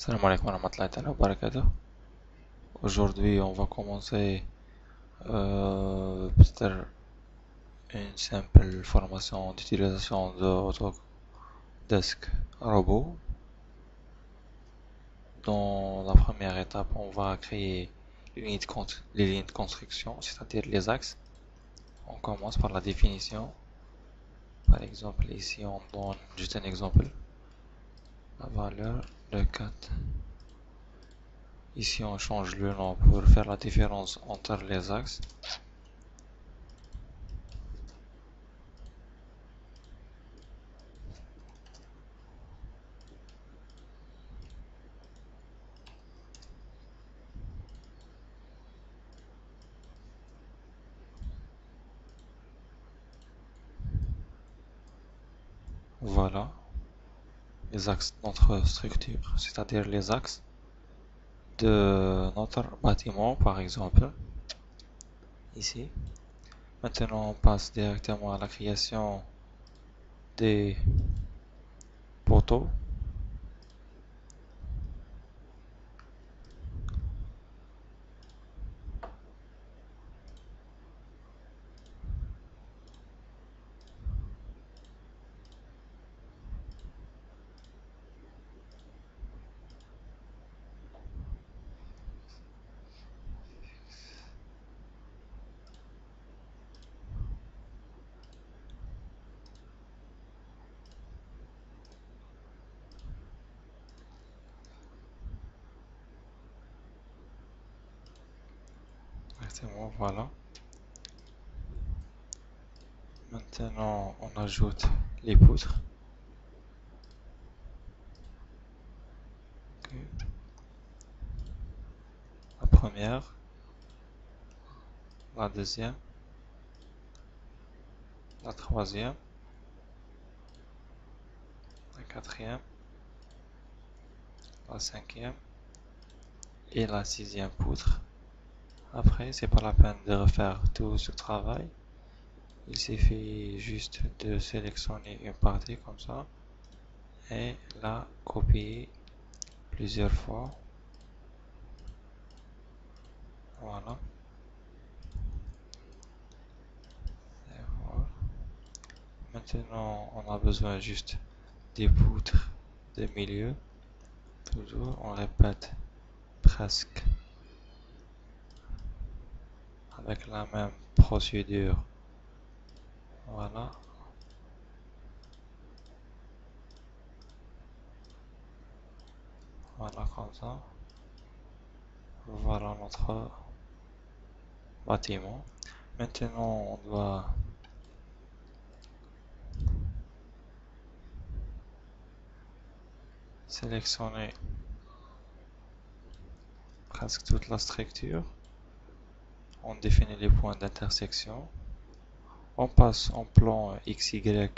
Salam alaikum wa rahmatullahi ta'ala wa barakatuh. Aujourd'hui, on va commencer peut-être une simple formation d'utilisation de Autodesk Robot. Dans la première étape, on va créer les lignes de construction, c'est-à-dire les axes. On commence par la définition. Par exemple, ici, on donne juste un exemple. La valeur de 4. Ici, on change le nom pour faire la différence entre les axes. Voilà les axes de notre structure, c'est-à-dire les axes de notre bâtiment, par exemple, ici. Maintenant, on passe directement à la création des poteaux. Exactement, voilà. Maintenant, on ajoute les poutres. Ok. La première, la deuxième, la troisième, la quatrième, la cinquième et la sixième poutre. Après, c'est pas la peine de refaire tout ce travail. Il suffit juste de sélectionner une partie comme ça et la copier plusieurs fois. Voilà. Et voilà. Maintenant, on a besoin juste des poutres de milieu. Toujours, on répète presque avec la même procédure. Voilà. Voilà comme ça. Voilà notre bâtiment. Maintenant, on doit sélectionner presque toute la structure. On définit les points d'intersection. On passe en plan XY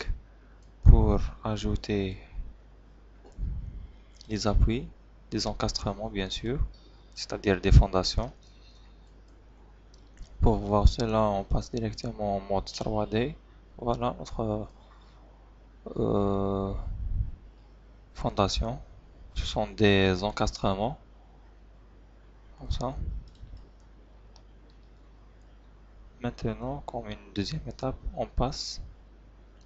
pour ajouter les appuis, des encastrements bien sûr, c'est-à-dire des fondations. Pour voir cela, on passe directement en mode 3D. Voilà notre fondation. Ce sont des encastrements, comme ça. Maintenant, comme une deuxième étape, on passe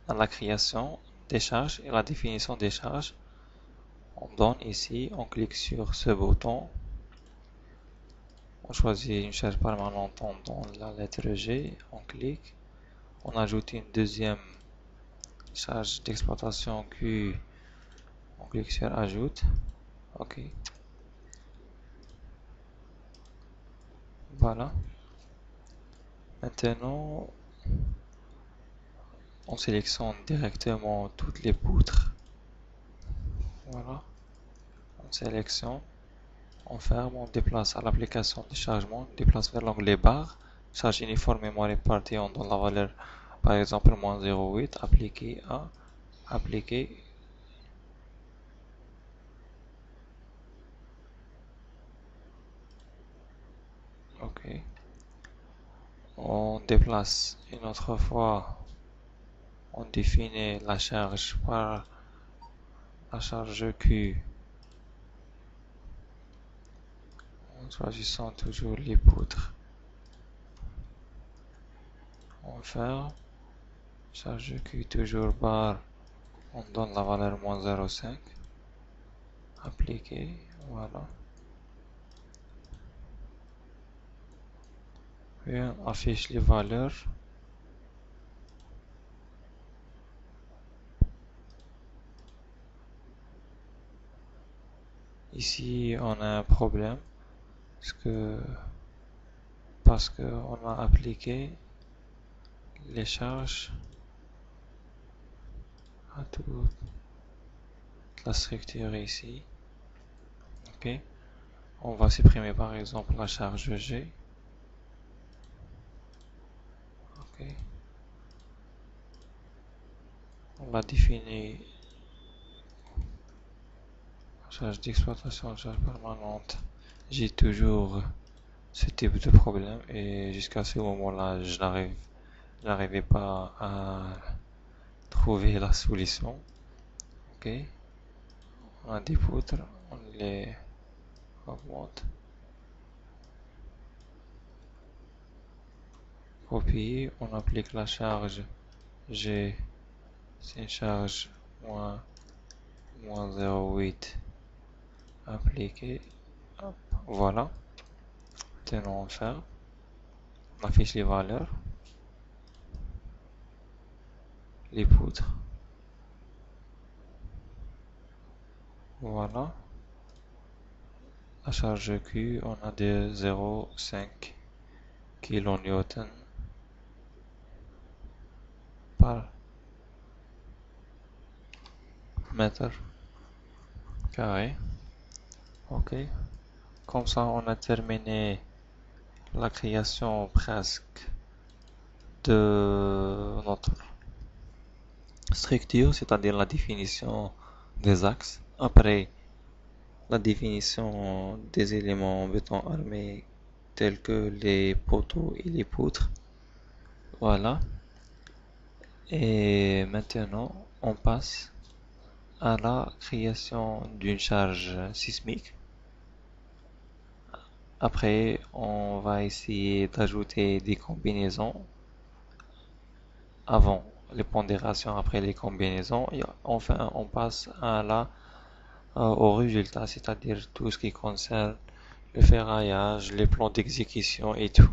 à la création des charges et la définition des charges. On donne ici, on clique sur ce bouton. On choisit une charge permanente, on donne la lettre G, on clique. On ajoute une deuxième charge d'exploitation Q, on clique sur ajoute. Ok. Voilà. Maintenant, on sélectionne directement toutes les poutres. Voilà. On sélectionne, on ferme, on déplace à l'application de chargement, on déplace vers l'onglet barre, charge uniformément répartie, on donne la valeur par exemple -0,8, appliquer à appliquer. Ok. On déplace une autre fois, on définit la charge par la charge Q, Choisissons toujours les poutres. On ferme. Charge Q toujours barre. On donne la valeur moins 0,5. Appliquer. Voilà. Et on affiche les valeurs. Ici, on a un problème parce que on a appliqué les charges à toute la structure ici. Ok. On va supprimer par exemple la charge G. Ok. On va définir charge d'exploitation, charge permanente. J'ai toujours ce type de problème et jusqu'à ce moment-là, je n'arrivais pas à trouver la solution. Ok. On a des poutres, on les augmente. Copier, on applique la charge G, c'est une charge moins 0,8 appliqué. Voilà. Maintenant on ferme. On affiche les valeurs. Les poutres. Voilà. La charge Q, on a de 0,5 kN par mètre carré. Ok. Comme ça, on a terminé la création presque de notre structure, c'est-à-dire la définition des axes. Après, la définition des éléments en béton armé tels que les poteaux et les poutres. Voilà. Et maintenant, on passe à la création d'une charge sismique. Après, on va essayer d'ajouter des combinaisons avant les pondérations, après les combinaisons. Et enfin, on passe au résultat, c'est-à-dire tout ce qui concerne le ferraillage, les plans d'exécution et tout.